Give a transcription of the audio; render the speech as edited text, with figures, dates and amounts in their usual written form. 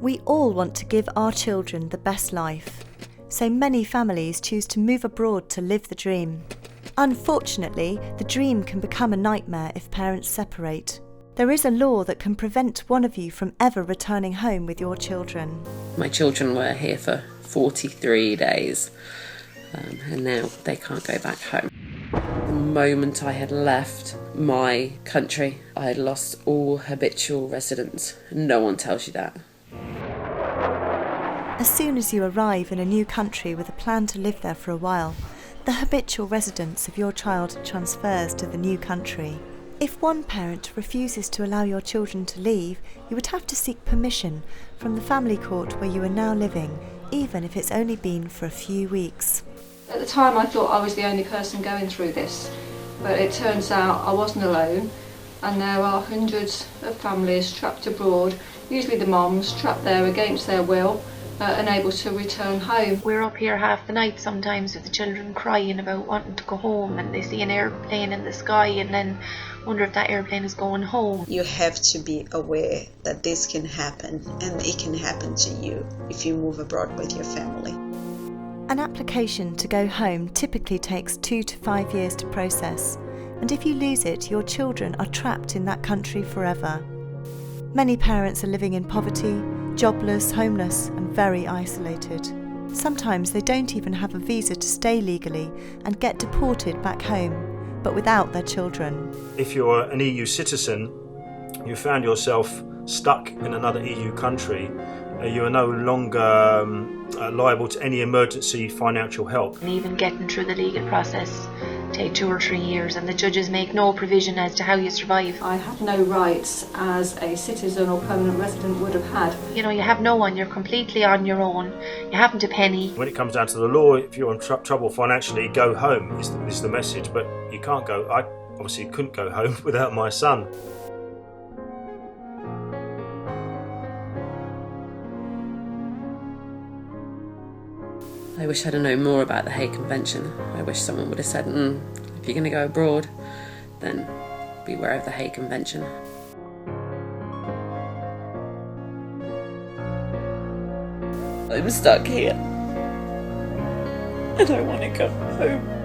We all want to give our children the best life, so many families choose to move abroad to live the dream. Unfortunately, the dream can become a nightmare if parents separate. There is a law that can prevent one of you from ever returning home with your children. My children were here for 43 days and now they can't go back home. The moment I had left my country, I had lost all habitual residents. No one tells you that. As soon as you arrive in a new country with a plan to live there for a while, the habitual residence of your child transfers to the new country. If one parent refuses to allow your children to leave, you would have to seek permission from the family court where you are now living, even if it's only been for a few weeks. At the time I thought I was the only person going through this, but it turns out I wasn't alone, and there are hundreds of families trapped abroad, usually the mums, trapped there against their will, unable to return home. We're up here half the night sometimes with the children crying about wanting to go home, and they see an airplane in the sky and then wonder if that airplane is going home. You have to be aware that this can happen, and it can happen to you if you move abroad with your family. An application to go home typically takes 2 to 5 years to process, and if you lose it, your children are trapped in that country forever. Many parents are living in poverty, jobless, homeless, and very isolated. Sometimes they don't even have a visa to stay legally and get deported back home, but without their children. If you're an EU citizen, you found yourself stuck in another EU country, you are no longer liable to any emergency financial help. And even getting through the legal process take 2 or 3 years, and the judges make no provision as to how you survive. I have no rights as a citizen or permanent resident would have had. You know, you have no one, you're completely on your own, you haven't a penny. When it comes down to the law, if you're in trouble financially, go home is the message, but you can't go. I obviously couldn't go home without my son. I wish I'd have known more about the Hague Convention. I wish someone would have said, if you're going to go abroad, then beware of the Hague Convention. I'm stuck here. I don't want to go home.